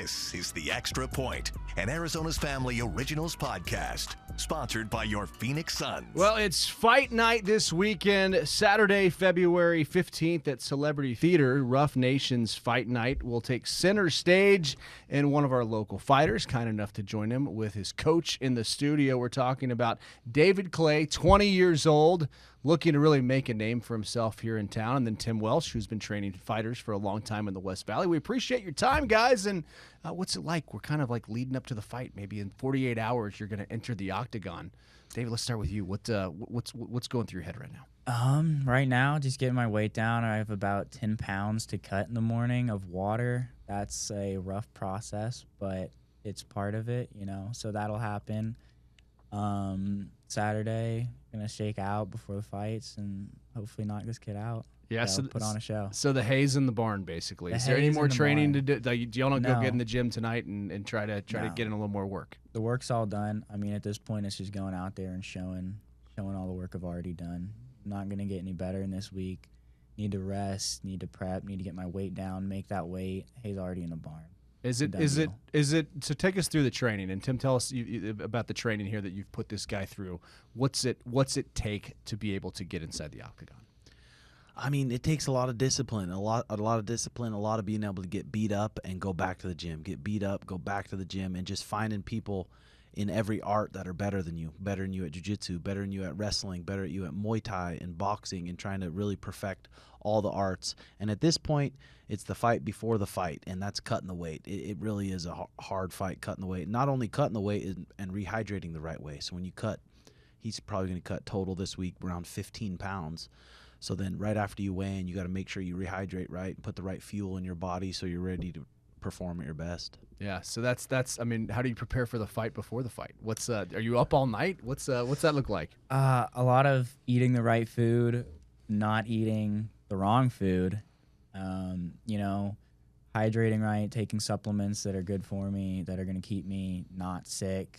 This is The Extra Point, an Arizona's Family Originals podcast, sponsored by your Phoenix Suns. Well, it's fight night this weekend, Saturday, February 15th at Celebrity Theater. Rough Nation's Fight Night will take center stage, and one of our local fighters, kind enough to join him with his coach in the studio. We're talking about David Clay, 20 years old, looking to really make a name for himself here in town, and then Tim Welch, who's been training fighters for a long time in the West Valley. We appreciate your time, guys, and what's it like? We're kind of like leading up to the fight. Maybe in 48 hours, you're going to enter the octagon. David, let's start with you. What's going through your head right now? Right now, just getting my weight down. I have about 10 pounds to cut in the morning of water. That's a rough process, but it's part of it, so that'll happen. Saturday, gonna shake out before the fights and hopefully knock this kid out. Yeah, so put on a show. So the hay's in the barn, basically. Is there any more training to do? Like, do y'all not go No. get in the gym tonight and try to get in a little more work? The work's all done. I mean, at this point, it's just going out there and showing all the work I've already done. I'm not gonna get any better in this week. Need to rest. Need to prep. Need to get my weight down. Make that weight. Hay's already in the barn. Is it so take us through the training, and Tim, tell us about the training here that you've put this guy through. What's it take to be able to get inside the octagon? I mean, it takes a lot of discipline, a lot of discipline, a lot of being able to get beat up and go back to the gym, get beat up, go back to the gym, and just finding people in every art that are better than you at jiu-jitsu, better than you at wrestling, better than you at Muay Thai and boxing, and trying to really perfect all the arts. And at this point, it's the fight before the fight, and that's cutting the weight. It really is a hard fight, cutting the weight. Not only cutting the weight and rehydrating the right way. So when you cut, he's probably going to cut total this week around 15 pounds. So then right after you weigh in, you got to make sure you rehydrate right and put the right fuel in your body so you're ready to perform at your best. Yeah, so that's I mean, how do you prepare for the fight before the fight? Are you up all night? What's that look like? A lot of eating the right food, not eating the wrong food. Hydrating right, taking supplements that are good for me, that are going to keep me not sick.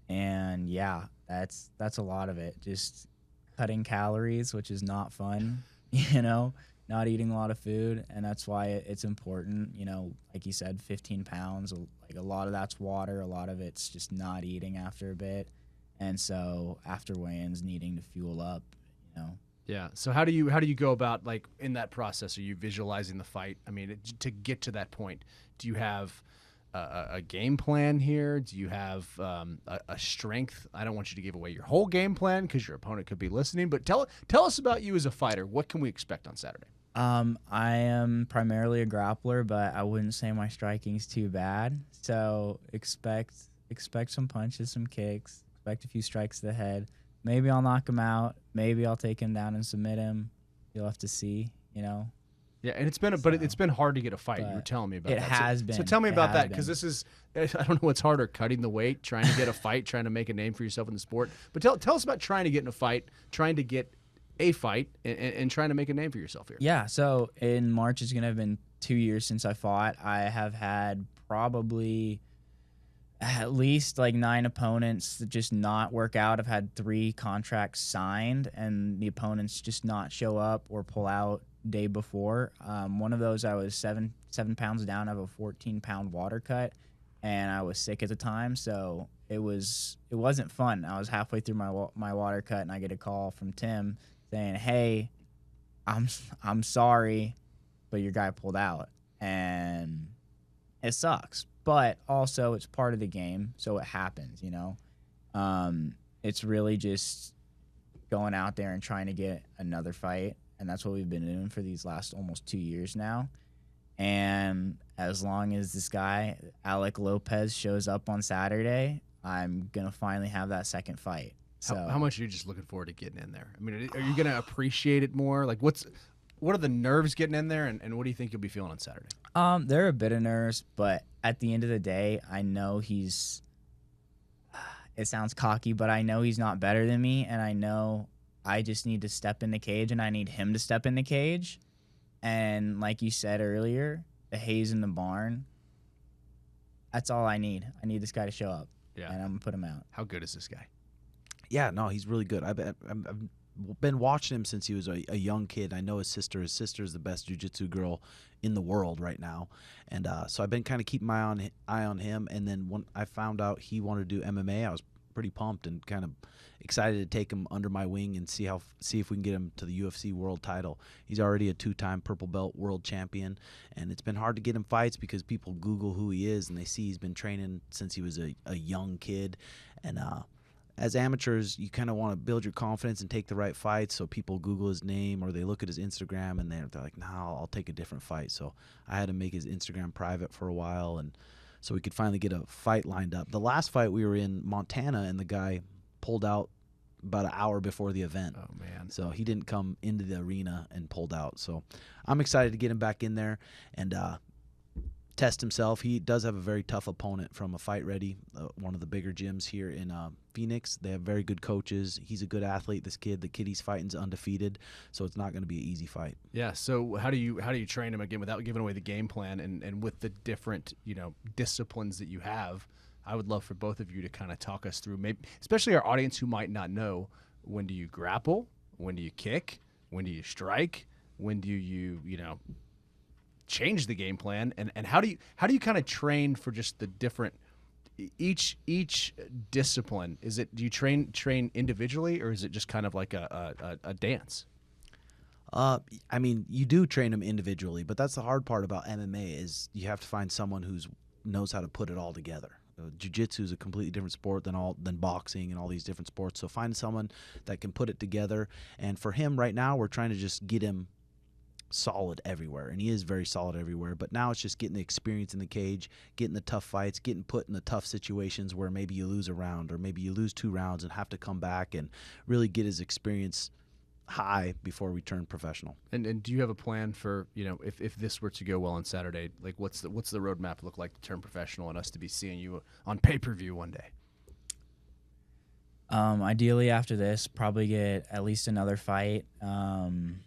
And yeah, that's a lot of it. Just cutting calories, which is not fun, not eating a lot of food. And that's why it's important, like you said, 15 pounds, like a lot of that's water. A lot of it's just not eating after a bit. And so after weigh-ins, needing to fuel up, Yeah. So how do you go about, like, in that process? Are you visualizing the fight? I mean, to get to that point, do you have a game plan here? Do you have a strength? I don't want you to give away your whole game plan because your opponent could be listening. But tell us about you as a fighter. What can we expect on Saturday? I am primarily a grappler, but I wouldn't say my striking's too bad. So expect some punches, some kicks. Expect a few strikes to the head. Maybe I'll knock him out. Maybe I'll take him down and submit him. You'll have to see, Yeah, and it's been hard to get a fight. You were telling me about that. It has been. So tell me about that, because I don't know what's harder, cutting the weight, trying to get a fight, trying to make a name for yourself in the sport. But tell us about trying to get in a fight, trying to get a fight, and trying to make a name for yourself here. Yeah, so in March it's going to have been 2 years since I fought. I have had probably at least like 9 opponents that just not work out. I've had 3 contracts signed, and the opponents just not show up or pull out day before. One of those, I was seven pounds down. I have a 14-pound water cut, and I was sick at the time, so it wasn't fun. I was halfway through my water cut, and I get a call from Tim saying, "Hey, I'm sorry, but your guy pulled out," and it sucks. But also, it's part of the game, so it happens, It's really just going out there and trying to get another fight, and that's what we've been doing for these last almost 2 years now. And as long as this guy, Alyk Lopez, shows up on Saturday, I'm going to finally have that second fight. So How much are you just looking forward to getting in there? I mean, are you going to appreciate it more? Like, what are the nerves getting in there, and what do you think you'll be feeling on Saturday? There are a bit of nerves, but at the end of the day, I know it sounds cocky, but I know he's not better than me, and I know I just need to step in the cage, and I need him to step in the cage. And like you said earlier, the hay's in the barn. That's all I need. I need this guy to show up, and I'm going to put him out. How good is this guy? Yeah, no, he's really good. been watching him since he was a young kid. I know his sister. His sister is the best jiu-jitsu girl in the world right now, and so I've been kind of keeping my eye on him. And then when I found out he wanted to do MMA, I was pretty pumped and kind of excited to take him under my wing and see if we can get him to the UFC world title. He's already a 2-time purple belt world champion, and it's been hard to get him fights because people Google who he is and they see he's been training since he was a young kid. And as amateurs, you kind of want to build your confidence and take the right fights, so people Google his name or they look at his Instagram and they're like, nah, I'll take a different fight. So I had to make his Instagram private for a while, and so we could finally get a fight lined up. The last fight we were in Montana, and the guy pulled out about an hour before the event. Oh, man. So he didn't come into the arena and pulled out. So I'm excited to get him back in there and test himself. He does have a very tough opponent from a Fight Ready, one of the bigger gyms here in Phoenix. They have very good coaches. He's a good athlete. The kid he's fighting is undefeated, so it's not going to be an easy fight. Yeah. So how do you train him again without giving away the game plan and with the different disciplines that you have? I would love for both of you to kind of talk us through, maybe especially our audience who might not know, when do you grapple, when do you kick, when do you strike, when do you change the game plan, and how do you kind of train for just the different each discipline? Do you train individually, or is it just kind of like a dance? I mean, you do train them individually, but that's the hard part about MMA is you have to find someone who knows how to put it all together. Jiu-jitsu is a completely different sport than boxing and all these different sports. So find someone that can put it together. And for him right now, we're trying to just get him solid everywhere, and he is very solid everywhere, but now it's just getting the experience in the cage, getting the tough fights, getting put in the tough situations where maybe you lose a round or maybe you lose 2 rounds and have to come back and really get his experience high before we turn professional. And do you have a plan for if this were to go well on Saturday, like what's the roadmap look like to turn professional and us to be seeing you on pay-per-view one day? Ideally after this, probably get at least another fight. Can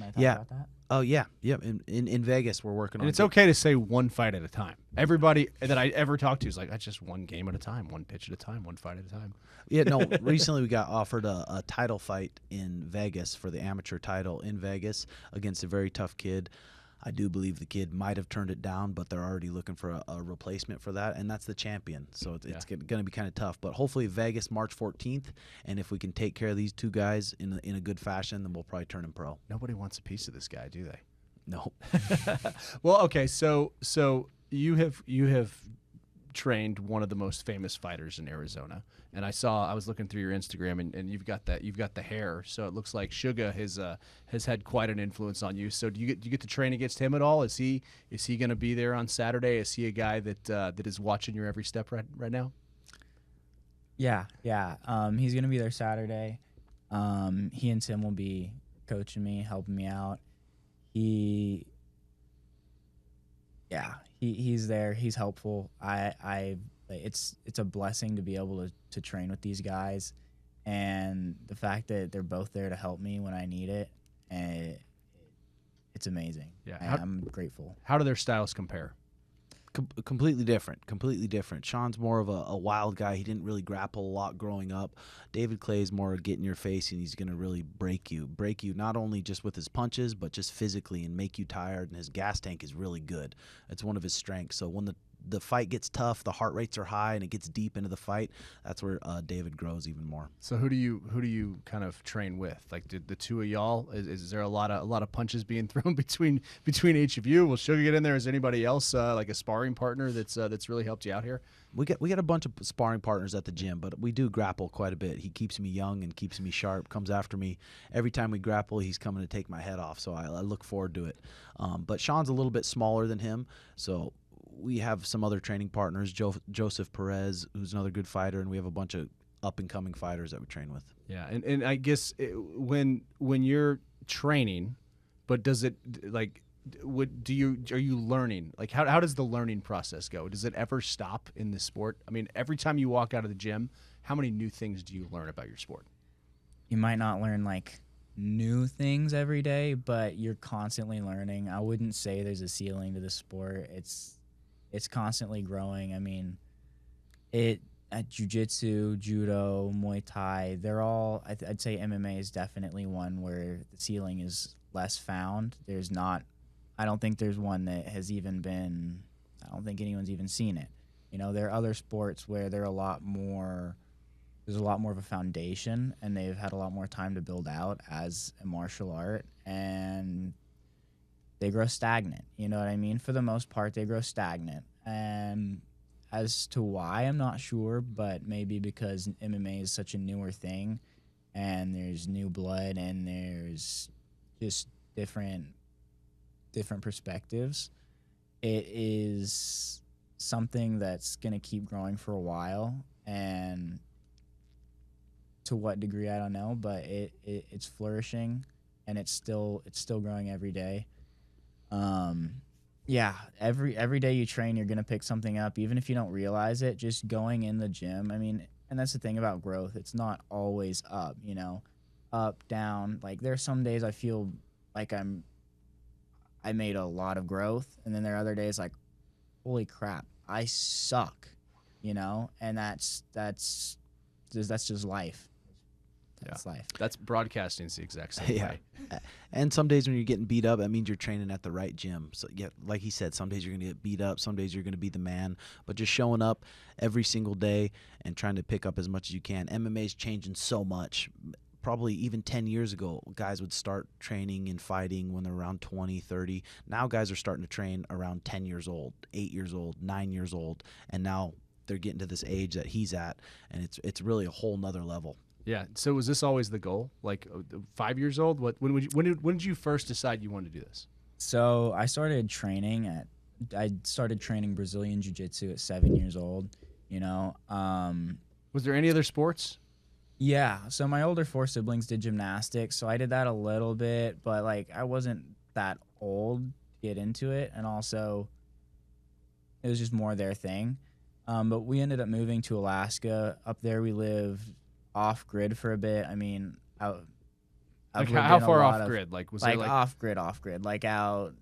I talk about that? Oh, yeah. In Vegas, we're working on it. And it's okay to say one fight at a time. Everybody that I ever talk to is like, that's just one game at a time, one pitch at a time, one fight at a time. Yeah, no, recently we got offered a title fight in Vegas for the amateur title in Vegas against a very tough kid. I do believe the kid might have turned it down, but they're already looking for a replacement for that, and that's the champion. So it's going to be kind of tough. But hopefully Vegas March 14th, and if we can take care of these 2 guys in a good fashion, then we'll probably turn him pro. Nobody wants a piece of this guy, do they? No. Well, okay, so you have trained one of the most famous fighters in Arizona, and I was looking through your Instagram, and you've got the hair, so it looks like Suga has had quite an influence on you. So do you get to train against him at all? Is he going to be there on Saturday? Is he a guy that is watching your every step right now? Yeah. He's gonna be there Saturday. He and Tim will be coaching me, helping me out. He's there. He's helpful. It's a blessing to be able to train with these guys, and the fact that they're both there to help me when I need it, and it's amazing. Yeah, I'm grateful. How do their styles compare? Completely different. Sean's more of a wild guy. He didn't really grapple a lot growing up. David Clay's more get in your face, and he's going to really break you not only just with his punches, but just physically and make you tired, and his gas tank is really good. It's one of his strengths. So when the fight gets tough, the heart rates are high, and it gets deep into the fight, that's where David grows even more. So who do you kind of train with? Like, did the 2 of y'all? Is there a lot of punches being thrown between each of you? Will Suga get in there? Is anybody else like a sparring partner that's really helped you out here? We got a bunch of sparring partners at the gym, but we do grapple quite a bit. He keeps me young and keeps me sharp. Comes after me every time we grapple. He's coming to take my head off, so I look forward to it. But Sean's a little bit smaller than him, so we have some other training partners, Joseph Perez, who's another good fighter, and we have a bunch of up-and-coming fighters that we train with. Yeah, and I guess when you're training, but does it like are you learning? Like how does the learning process go? Does it ever stop in this sport? I mean, every time you walk out of the gym, how many new things do you learn about your sport? You might not learn like new things every day, but you're constantly learning. I wouldn't say there's a ceiling to the sport. It's constantly growing. I mean, at jiu-jitsu, judo, Muay Thai, they're all, I'd say MMA is definitely one where the ceiling is less found. I don't think there's one that has even been, I don't think anyone's even seen it. You know, there are other sports where there's a lot more of a foundation, and they've had a lot more time to build out as a martial art, and they grow stagnant. You know what I mean? For the most part, they grow stagnant. And as to why, I'm not sure, but maybe because MMA is such a newer thing, and there's new blood, and there's just different perspectives. It is something that's going to keep growing for a while, and to what degree I don't know, but it's flourishing, and it's still growing every day. Yeah, every day you train, you're gonna pick something up, even if you don't realize it. Just going in the gym, I mean, and that's the thing about growth. It's not always up, you know, up, down. Like there's some days I feel like I made a lot of growth, and then there are other days like, holy crap, I suck, you know, and that's just life. That's life. That's broadcasting's the exact same way. And some days when you're getting beat up, that means you're training at the right gym. So yeah, like he said, some days you're gonna get beat up, some days you're gonna be the man. But just showing up every single day and trying to pick up as much as you can. MMA is changing so much. Probably even 10 years ago, guys would start training and fighting when they're around 20, 30. Now guys are starting to train around 10 years old, 8 years old, 9 years old, and now they're getting to this age that he's at, and it's really a whole nother level. Yeah. So was this always the goal? Like 5 years old? When did you first decide you wanted to do this? So I started training Brazilian Jiu-Jitsu at 7 years old. You know. Was there any other sports? Yeah. So my older 4 siblings did gymnastics, so I did that a little bit, but like I wasn't that old to get into it, and also it was just more their thing. But we ended up moving to Alaska. Up there, we lived off grid for a bit. I mean, how far off grid? Like was like there like off grid, like out.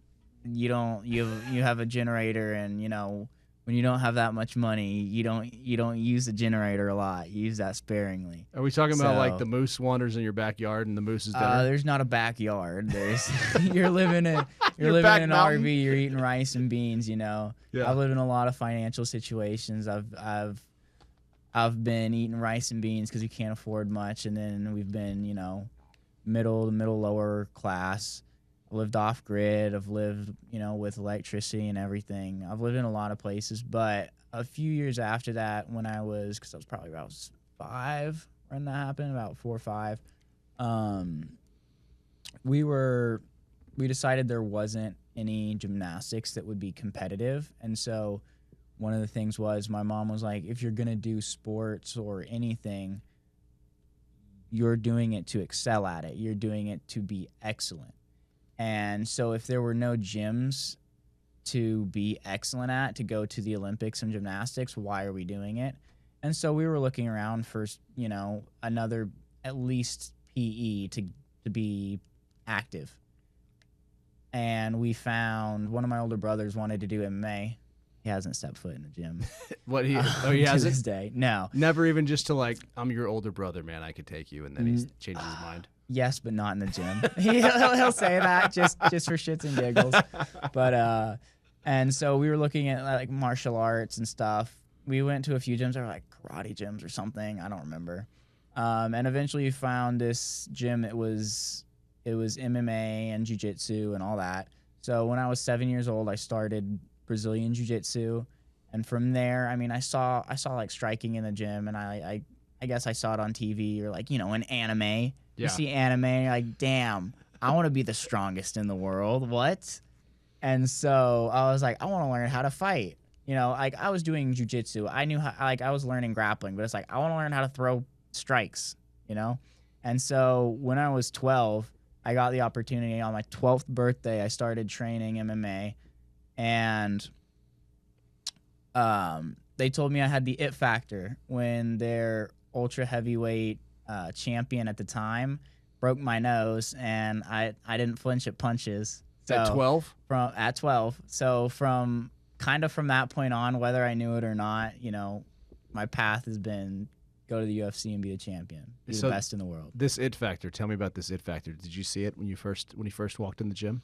You have a generator, and you know when you don't have that much money, you don't use the generator a lot. You use that sparingly. Are we talking about like the moose wanders in your backyard and the moose is dinner? There's not a backyard. There's you're living in an mountain? RV. You're eating rice and beans. You know. Yeah. I've lived in a lot of financial situations. I've been eating rice and beans because you can't afford much, and then we've been, you know, middle lower class. I've lived off grid. I've lived, you know, with electricity and everything. I've lived in a lot of places, but a few years after that, because I was probably about 5 when that happened, about 4 or 5. We decided there wasn't any gymnastics that would be competitive, and so one of the things was my mom was like, if you're going to do sports or anything, you're doing it to excel at it. You're doing it to be excellent. And so if there were no gyms to be excellent at, to go to the Olympics in gymnastics, why are we doing it? And so we were looking around for, you know, another at least PE to be active. And we found one of my older brothers wanted to do MMA. He hasn't stepped foot in the gym. He to hasn't? this day. No. Never even just to like, I'm your older brother, man, I could take you, and then he changes his mind. Yes, but not in the gym. he'll say that just for shits and giggles. But and so we were looking at like martial arts and stuff. We went to a few gyms that were like karate gyms or something. I don't remember. And eventually we found this gym. It was MMA and jiu-jitsu and all that. So when I was 7 years old, I started Brazilian Jiu-Jitsu, and from there, I mean, I saw like striking in the gym, and I guess I saw it on TV or like, you know, in anime. Yeah. You see anime, you're like, damn, I want to be the strongest in the world. What? And so I was like, I want to learn how to fight. You know, like I was doing jiu-jitsu. I knew how, like I was learning grappling, but it's like I want to learn how to throw strikes, you know? And so when I was 12, I got the opportunity on my 12th birthday. I started training MMA. And they told me I had the it factor when their ultra heavyweight champion at the time broke my nose, and I didn't flinch at punches. So At 12? At 12. So from that point on, whether I knew it or not, you know, my path has been go to the UFC and be a champion, be So the best in the world. This it factor. Tell me about this it factor. Did you see it when you first walked in the gym?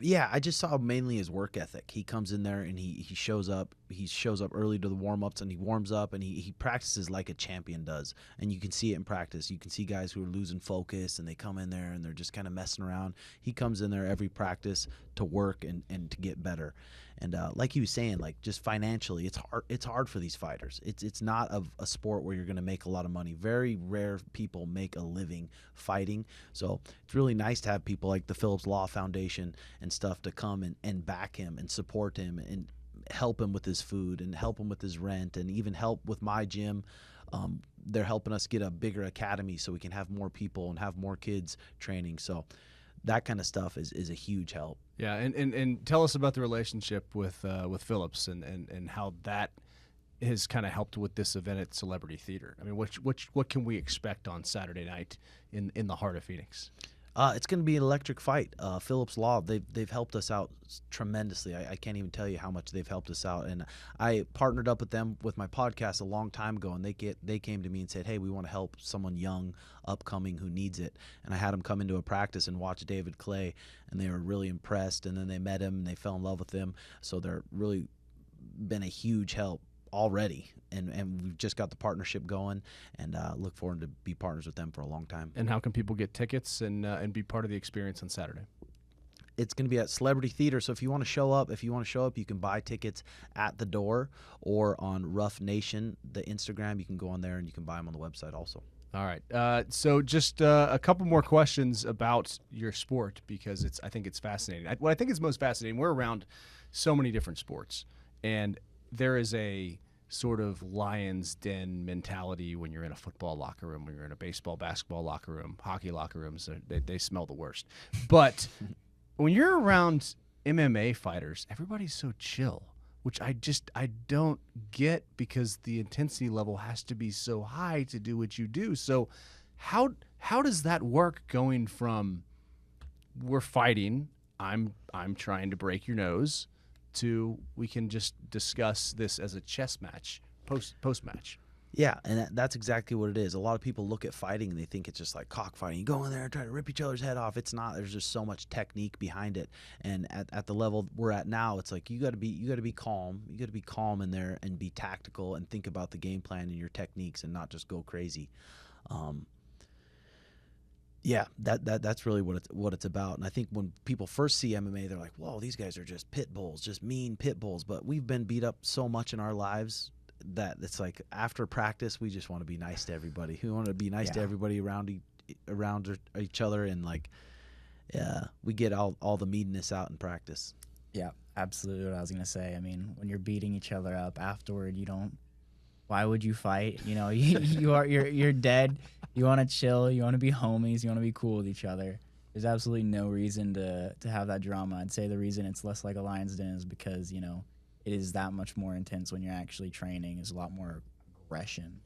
Yeah, I just saw mainly his work ethic. He comes in there and he shows up. He shows up early to the warm-ups and he warms up and he practices like a champion does. And you can see it in practice. You can see guys who are losing focus and they come in there and they're just kind of messing around. He comes in there every practice to work and to get better. And like he was saying, like just financially, it's hard for these fighters. It's not a sport where you're going to make a lot of money. Very rare people make a living fighting. So it's really nice to have people like the Phillips Law Foundation and stuff to come and back him and support him and help him with his food and help him with his rent and even help with my gym. They're helping us get a bigger academy so we can have more people and have more kids training. So that kind of stuff is a huge help. Yeah, and tell us about the relationship with Phillips and how that has kind of helped with this event at Celebrity Theater. I mean, what can we expect on Saturday night in the heart of Phoenix? It's going to be an electric fight. Phillips Law, they've helped us out tremendously. I can't even tell you how much they've helped us out. And I partnered up with them with my podcast a long time ago, and they came to me and said, hey, we want to help someone young, upcoming who needs it. And I had them come into a practice and watch David Clay, and they were really impressed. And then they met him, and they fell in love with him. So they're really been a huge help already, and we've just got the partnership going, and look forward to be partners with them for a long time. And how can people get tickets and be part of the experience on Saturday? It's going to be at Celebrity Theater, so if you want to show up, you can buy tickets at the door or on Rough Nation, the Instagram. You can go on there and you can buy them on the website also. All right. So just a couple more questions about your sport, because I think it's fascinating. What I think is most fascinating, we're around so many different sports, and there is a sort of lion's den mentality when you're in a football locker room, when you're in a baseball, basketball locker room, hockey locker rooms. They smell the worst. But when you're around MMA fighters, everybody's so chill, which I don't get, because the intensity level has to be so high to do what you do. So how does that work, going from we're fighting, I'm trying to break your nose, to we can just discuss this as a chess match post match? Yeah, and that's exactly what it is. A lot of people look at fighting and they think it's just like cockfighting. You go in there and try to rip each other's head off. It's not. There's just so much technique behind it. And at the level we're at now, it's like you got to be calm. You got to be calm in there and be tactical and think about the game plan and your techniques and not just go crazy. Yeah, that's really what it's about. And I think when people first see MMA, they're like, "Whoa, these guys are just pit bulls, just mean pit bulls." But we've been beat up so much in our lives that it's like after practice, we just want to be nice to everybody. We want to be nice to everybody around each other, and like, we get all the meanness out in practice. Yeah, absolutely what I was gonna say. I mean, when you're beating each other up afterward, you don't. Why would you fight? You know, you're dead. You want to chill. You want to be homies. You want to be cool with each other. There's absolutely no reason to have that drama. I'd say the reason it's less like a lion's den is because, you know, it is that much more intense when you're actually training. There's a lot more aggression.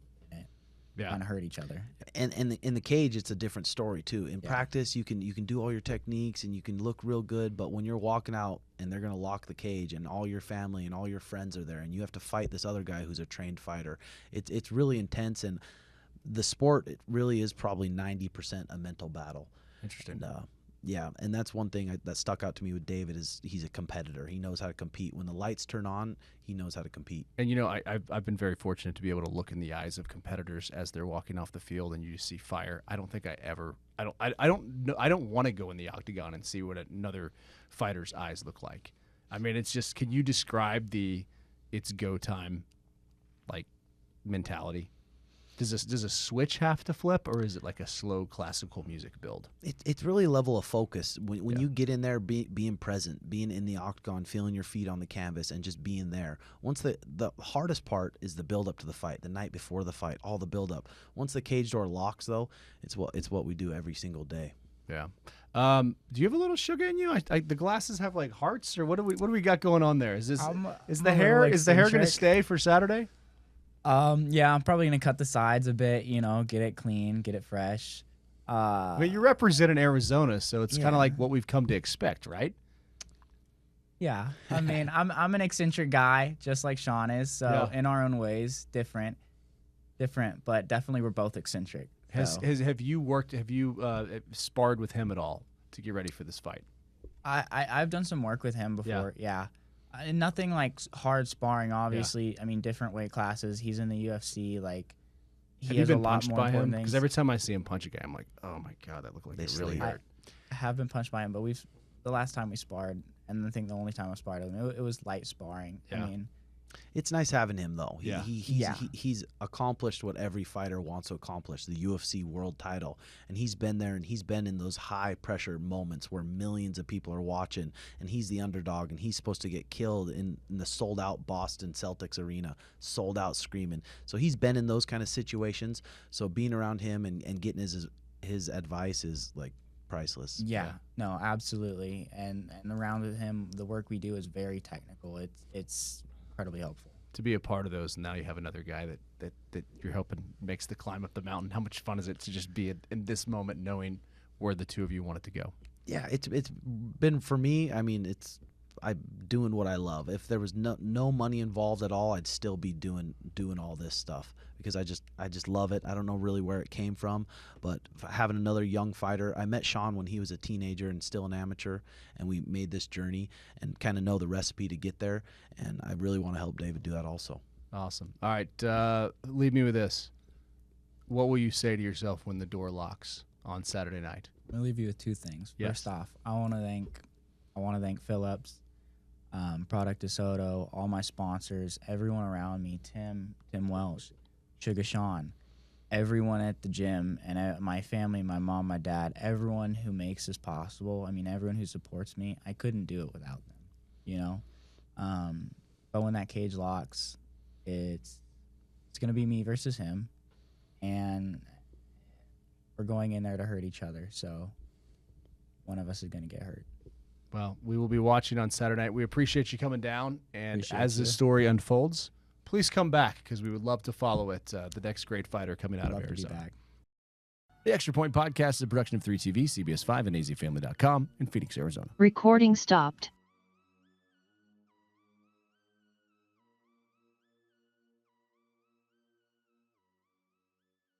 Trying to hurt each other. And in the cage, it's a different story too. In practice, you can do all your techniques and you can look real good, but when you're walking out and they're gonna lock the cage and all your family and all your friends are there and you have to fight this other guy who's a trained fighter, it's really intense. And the sport, it really is probably 90% a mental battle. Interesting. And and that's one thing that stuck out to me with David is he's a competitor. He knows how to compete. When the lights turn on, he knows how to compete. And you know, I've been very fortunate to be able to look in the eyes of competitors as they're walking off the field, and you see fire. I don't think I don't want to go in the octagon and see what another fighter's eyes look like. I mean, it's just, can you describe it's go time like mentality? Does a switch have to flip, or is it like a slow classical music build? It's really a level of focus. When you get in there, being present, being in the octagon, feeling your feet on the canvas, and just being there. Once the hardest part is the build up to the fight, the night before the fight, all the build up. Once the cage door locks, though, it's what we do every single day. Yeah. Do you have a little sugar in you? The glasses have like hearts, or what do we got going on there? Is the hair going to stay for Saturday? Yeah, I'm probably gonna cut the sides a bit, you know, get it clean, get it fresh. But you represent in Arizona, so it's kind of like what we've come to expect, right? Yeah, I mean, I'm an eccentric guy, just like Sean is. So in our own ways, different, but definitely we're both eccentric. Have you sparred with him at all to get ready for this fight? I've done some work with him before. Yeah. Nothing like hard sparring, obviously. Yeah. I mean, different weight classes. He's in the UFC. Like, he has been a lot punched more by him? important things. Because every time I see him punch a guy, I'm like, oh my god, that looked like it really hurt. I have been punched by him, but the last time we sparred, and I think the only time I sparred with him, it was light sparring. Yeah. I mean, It's nice having him though. Yeah. He's accomplished what every fighter wants to accomplish, the UFC world title. And he's been there, and he's been in those high pressure moments where millions of people are watching, and he's the underdog, and he's supposed to get killed in the sold out Boston Celtics arena, sold out screaming. So he's been in those kind of situations. So being around him and getting his advice is like priceless. yeah, no, absolutely. And around with him, the work we do is very technical. It's incredibly helpful. To be a part of those, and now you have another guy that you're hoping makes the climb up the mountain. How much fun is it to just be in this moment, knowing where the two of you want it to go? Yeah, it's been for me. I mean, I'm doing what I love. If there was no money involved at all, I'd still be doing all this stuff because I just love it. I don't know really where it came from, but having another young fighter. I met Sean when he was a teenager and still an amateur, and we made this journey and kind of know the recipe to get there. And I really want to help David do that also. Awesome. All right, leave me with this. What will you say to yourself when the door locks on Saturday night? I'm gonna leave you with two things. Yes. First off, I want to thank Phillips, Product DeSoto, all my sponsors, everyone around me, Tim Welch, Suga Sean, everyone at the gym, and my family, my mom, my dad, everyone who makes this possible. I mean, everyone who supports me. I couldn't do it without them, you know. But when that cage locks, it's gonna be me versus him, and we're going in there to hurt each other. So one of us is gonna get hurt. Well, we will be watching on Saturday night. We appreciate you coming down, and Appreciate as you. this story unfolds, please come back because we would love to follow it. The next great fighter coming out Love of to be Arizona. back. The Extra Point Podcast is a production of 3TV, CBS5, and AZFamily.com in Phoenix, Arizona. Recording stopped.